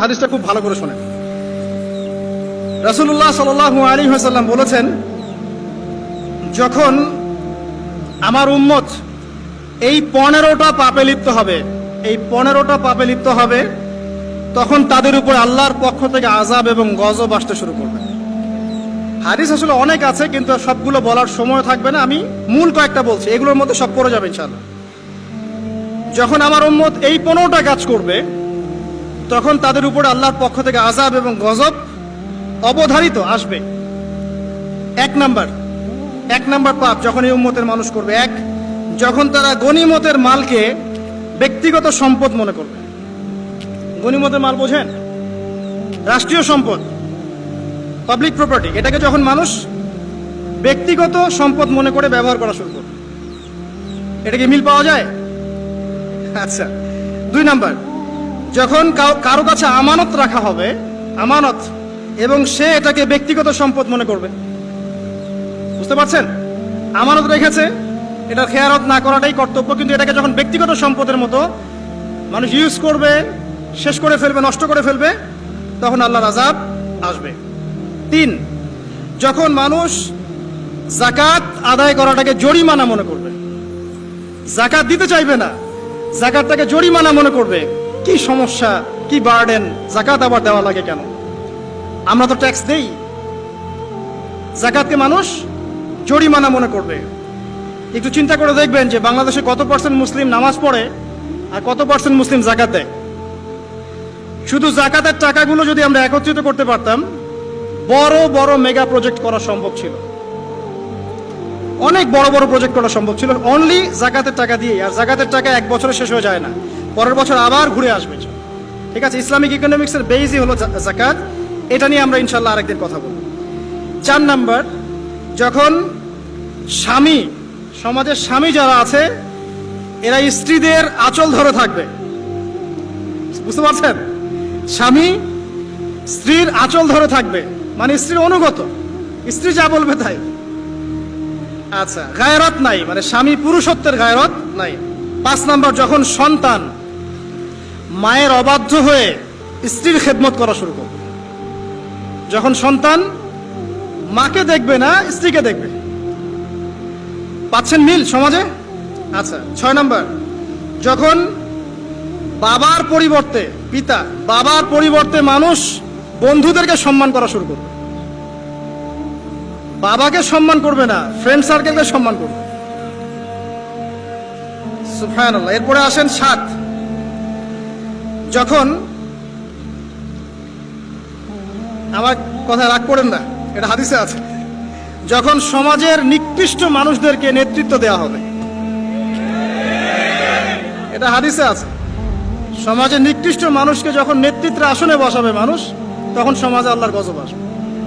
হাদিসটা খুব ভালো করে শোনেন। রাসূলুল্লাহ সাল্লাল্লাহু আলাইহি ওয়াসাল্লাম বলেছেন, যখন আমার উম্মত এই 15টা পাপে লিপ্ত হবে, এই 15টা পাপে লিপ্ত হবে, তখন তাদের উপর আল্লাহর পক্ষ থেকে আযাব এবং গজব আসতে শুরু করবে। হাদিস আসলে অনেক আছে, কিন্তু সবগুলো বলার সময় থাকবে না, আমি মূল কয়েকটা বলছি, এগুলোর মধ্যে সব পড়ে যাবে ইনশাআল্লাহ। যখন আমার উম্মত এই 15টা কাজ করবে, তখন তাদের উপর আল্লাহর পক্ষ থেকে আযাব এবং গজব অবধারিত আসবে। এক নাম্বার পাপ যখন এই উম্মতের মানুষ করবে, যখন তারা গনিমতের মালকে ব্যক্তিগত সম্পদ মনে করবে। গনিমতের মাল বোঝেন? রাষ্ট্রীয় সম্পদ, পাবলিক প্রপার্টি, এটাকে যখন মানুষ ব্যক্তিগত সম্পদ মনে করে ব্যবহার করা শুরু করবে। এটা কি মিল পাওয়া যায়? আচ্ছা। 2 নাম্বার, যখন কারো কাছে আমানত রাখা হবে, আমানত, এবং সে এটাকে ব্যক্তিগত সম্পদ মনে করবে। বুঝতে পারছেন? আমানত রেখেছে, এটা খেয়ানত না করাটাই কর্তব্য, কিন্তু এটাকে যখন ব্যক্তিগত সম্পদের মতো মানুষ ইউজ করবে, শেষ করে ফেলবে, নষ্ট করে ফেলবে, তখন আল্লাহর আযাব আসবে। 3, যখন মানুষ যাকাত আদায় করাটাকে জরিমানা মনে করবে, যাকাত দিতে চাইবে না, যাকাতটাকে জরিমানা মনে করবে। কি সমস্যা, কি বার্ডেন, যাকাত আবার দেওয়া লাগে কেন? আমরা তো ট্যাক্স দেই। যাকাতকে মানুষ জরিমানা মনে করবে। একটু চিন্তা করে দেখবেন যে বাংলাদেশে কত % মুসলিম নামাজ পড়ে আর কত % মুসলিম যাকাত দেয়। শুধু যাকাতের টাকাগুলো যদি আমরা একত্রিত করতে পারতাম, বড় বড় মেগা প্রজেক্ট করা সম্ভব ছিল, অনেক বড় বড় প্রজেক্ট করা সম্ভব ছিল, অনলি যাকাতের টাকা দিয়ে। আর যাকাতের টাকা এক বছরে শেষ হয়ে যায় না, পরের বছর আবার ঘুরে আসবে। ঠিক আছে, ইসলামিক ইকোনমিক্সের বেইজই হলো যাকাত। এটা নিয়ে আমরা ইনশাল্লাহ আরেকদিন কথা বলব। 4 নাম্বার, যখন স্বামী, সমাজের স্বামী যারা আছে, এরা স্ত্রীদের আঁচল ধরে থাকবে। বুঝতে পারছেন? স্বামী স্ত্রীর আঁচল ধরে থাকবে, মানে স্ত্রীর অনুগত, স্ত্রী যা বলবে তাই। আচ্ছা, গায়রত নাই, মানে স্বামী পুরুষত্বের গায়রত নাই। 5 নাম্বার, যখন সন্তান মায়ের অবাধ্য হয়ে স্ত্রীর খেদমত করা শুরু করবে। যখন সন্তান মাকে দেখবে না, স্ত্রীকে দেখবে। পাচ্ছেন মিল সমাজে? আচ্ছা। 6 নাম্বার, যখন বাবার পরিবর্তে, পিতা, বাবার পরিবর্তে মানুষ বন্ধুদেরকে সম্মান করা শুরু করবে। বাবাকে সম্মান করবে না, ফ্রেন্ড সার্কেলকে সম্মান করবে। সুবহানাল্লাহ। এরপরে আসেন 7, যখন, আমার কথা রাগ করেন না, এটা হাদিসে আছে, যখন সমাজের নিকৃষ্ট মানুষদেরকে নেতৃত্ব দেওয়া হবে। এটা হাদিসে আছে। সমাজের নিকৃষ্ট মানুষকে যখন নেতৃত্বের আসনে বসাবে মানুষ, তখন সমাজে আল্লাহর গজব আসবে।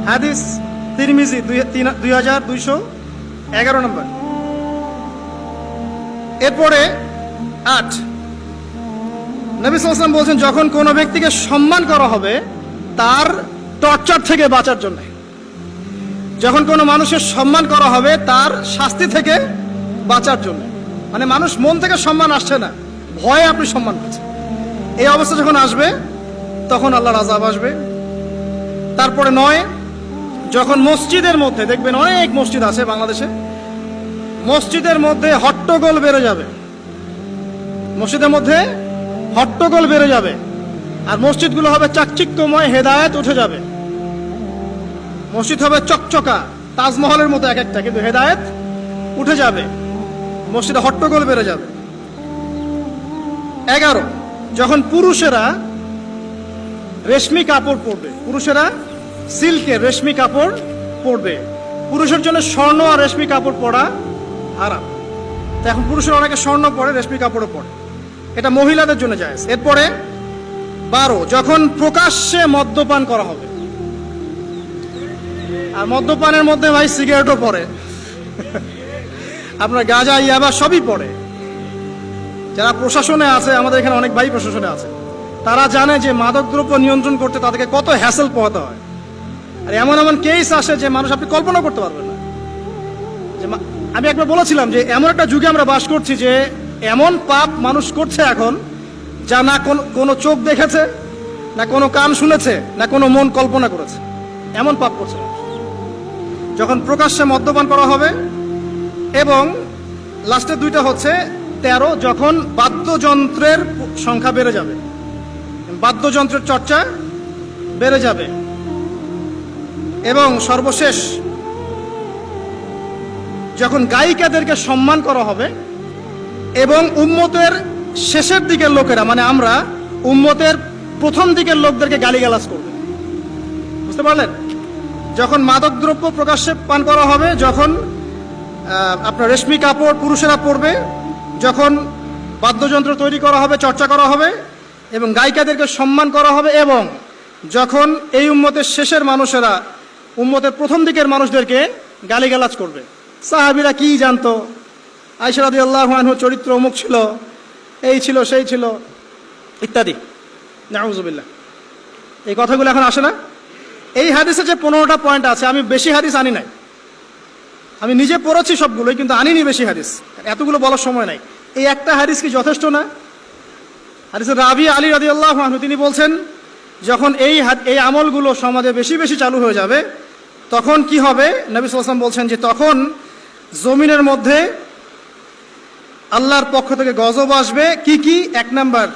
হাদিস তিরমিজি 2211 নম্বর। এরপরে 8, নবী সাল্লাল্লাহু আলাইহি ওয়াসাল্লাম বলছেন, যখন কোনো ব্যক্তিকে সম্মান করা হবে তার টর্চার থেকে বাঁচার জন্য। যখন কোনো মানুষের সম্মান করা হবে তার শাস্তি থেকে বাঁচার জন্য, মানে মানুষ মন থেকে সম্মান আসছে না, ভয়ে আপনি সম্মান পাচ্ছেন। এই অবস্থা যখন আসবে, তখন আল্লাহর আযাব আসবে। তারপরে 9, যখন মসজিদের মধ্যে, দেখবেন অনেক মসজিদ আছে বাংলাদেশে, মসজিদের মধ্যে হট্টগোল বেড়ে যাবে, মসজিদের মধ্যে হট্টগোল বেড়ে যাবে, আর মসজিদগুলো হবে চাকচিক্যময়, হেদায়েত উঠে যাবে। মসজিদ হবে চকচকা, তাজমহলের মতো এক একটা, কিন্তু হেদায়েত উঠে যাবে, মসজিদে হট্টগোল বেড়ে যাবে। 11, যখন পুরুষেরা রেশমি কাপড় পরবে, পুরুষেরা সিল্কের রেশমি কাপড় পরবে। পুরুষের জন্য স্বর্ণ আর রেশমি কাপড় পরা হারাম। তো এখন পুরুষের অনেকে স্বর্ণ পরে, রেশমি কাপড়ও পরে, এটা মহিলাদের জন্য জায়েজ। এরপরে 12, যখন প্রকাশ্যে মদ্যপান করা হবে। আর মদ্যপানের মধ্যে ভাই সিগারেটও পড়ে, আপনার গাঁজা, ইয়াবা সবই পড়ে। যারা প্রশাসনে আছে, আমাদের এখানে অনেক ভাই প্রশাসনে আছে, তারা জানে যে মাদকদ্রব্য নিয়ন্ত্রণ করতে তাদেরকে কত হ্যাসেল পোহাতে হয়। আর এমন এমন কেস আসে যে মানুষ আপনি কল্পনা করতে পারবেন না। যে আমি একবার বলেছিলাম যে এমন একটা যুগে আমরা বাস করছি যে এমন পাপ মানুষ করছে এখন, যা না কোনো চোখ দেখেছে, না কোনো কান শুনেছে, না কোনো মন কল্পনা করেছে, এমন পাপ করছে। যখন প্রকাশ্যে মদ্যপান করা হবে, এবং লাস্টের দুইটা হচ্ছে 13, যখন বাদ্যযন্ত্রের সংখ্যা বেড়ে যাবে, বাদ্যযন্ত্রের চর্চা বেড়ে যাবে, এবং সর্বশেষ যখন গায়িকাদেরকে সম্মান করা হবে, এবং উম্মতের শেষের দিকের লোকেরা, মানে আমরা উম্মতের প্রথম দিকের লোকদেরকে গালিগালাজ করবে। বুঝতে পারলেন? যখন মাদকদ্রব্য প্রকাশ্যে পান করা হবে, যখন আপনার রেশমি কাপড় পুরুষেরা পরবে, যখন বাদ্যযন্ত্র তৈরি করা হবে, চর্চা করা হবে, এবং গায়িকাদেরকে সম্মান করা হবে, এবং যখন এই উম্মতের শেষের মানুষেরা উম্মতের প্রথম দিকের মানুষদেরকে গালিগালাজ করবে। সাহাবীরা কি জানতো, আয়েশা রাদিয়াল্লাহু আনহা চরিত্র অমুক ছিল, এই ছিল, সেই ছিল, ইত্যাদি। নাউযুবিল্লাহ। এই কথাগুলো এখন আসে না? এই হাদিসে যে 15টা পয়েন্ট আছে, আমি বেশি হাদিস আনি নাই, আমি নিজে পড়েছি সবগুলোই, কিন্তু আনিনি বেশি হাদিস, এতগুলো বলার সময় নাই। এই একটা হাদিস কি যথেষ্ট না? হাদিসের রাবি আলী রাদিয়াল্লাহু আনহু তিনি বলছেন, যখন এই আমলগুলো সমাজে বেশি বেশি চালু হয়ে যাবে, তখন কি হবে? নবী সাল্লাল্লাহু আলাইহি ওয়াসাল্লাম বলছেন যে তখন জমিনের মধ্যে আল্লাহর পক্ষ থেকে গজব আসবে। কি কি? 1 নাম্বার,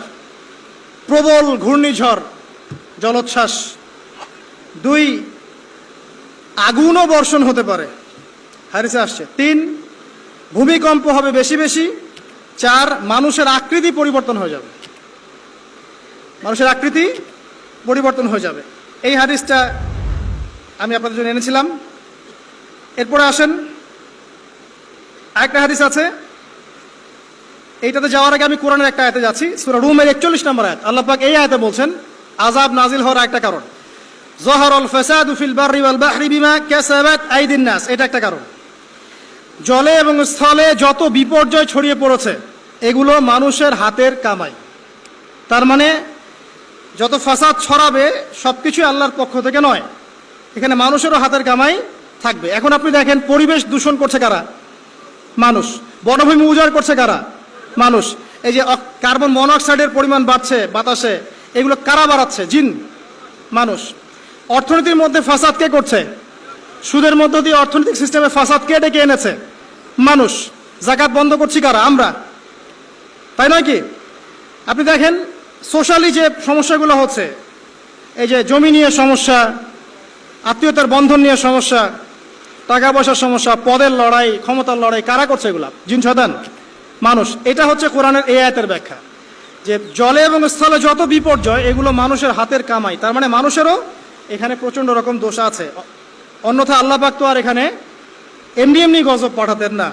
প্রবল ঘূর্ণিঝড়, জলোচ্ছ্বাস। 2, আগুনও বর্ষণ হতে পারে, হাদিসে আসছে। 3, ভূমিকম্প হবে বেশি বেশি। 4, মানুষের আকৃতি পরিবর্তন হয়ে যাবে, মানুষের আকৃতি পরিবর্তন হয়ে যাবে। এই হাদিসটা আমি আপনাদের জন্য এনেছিলাম। এরপরে আসেন, আরেকটা হাদিস আছে। এইটাতে যাওয়ার আগে আমি কোরআনের একটা আয়াতে যাচ্ছি, সূরা রুমের 41 নম্বর আয়াত। আল্লাহ পাক এই আয়াতে বলছেন আযাব নাজিল হওয়ার একটা কারণ, যাহারাল ফাসাদু ফিল বাররি ওয়াল বাহরি বিমা কাসাবাত আইদিন নাস, এটা একটা কারণ। জলে এবং স্থলে যত বিপর্যয় ছড়িয়ে পড়েছে, এগুলো মানুষের হাতের কামাই। তার মানে যত ফাসাদ ছড়াবে সবকিছু আল্লাহর পক্ষ থেকে নয়, এখানে মানুষেরও হাতের কামাই থাকবে। এখন আপনি দেখেন, পরিবেশ দূষণ করছে কারা? মানুষ। বনভূমি উজাড় করছে কারা? মানুষ। এই যে কার্বন মনোক্সাইডের পরিমাণ বাড়ছে বাতাসে, এগুলো কারা বাড়াচ্ছে? জিন, মানুষ। অর্থনীতির মধ্যে ফাসাদ কে করছে? সুদের মধ্য দিয়ে অর্থনৈতিক সিস্টেমে ফাসাদ কে ডেকে এনেছে? মানুষ। যাকাত বন্ধ করছি কারা? আমরা, তাই নয় কি? আপনি দেখেন সোশ্যালি যে সমস্যাগুলো হচ্ছে, এই যে জমি নিয়ে সমস্যা, আত্মীয়তার বন্ধন নিয়ে সমস্যা, টাকা পয়সার সমস্যা, পদের লড়াই, ক্ষমতার লড়াই, কারা করছে এগুলা? জিন শয়তান, মানুষ। এটা হচ্ছে কোরআনের এই আয়াতের ব্যাখ্যা, যে জলে এবং স্থলে যত বিপর্যয়, এগুলো মানুষের হাতের কামাই। তার মানে মানুষেরও এখানে প্রচন্ড রকম দোষ আছে। অন্যথা আল্লাহ পাক তো আর এখানে এমনি এমনি গজব পাঠাতেন না।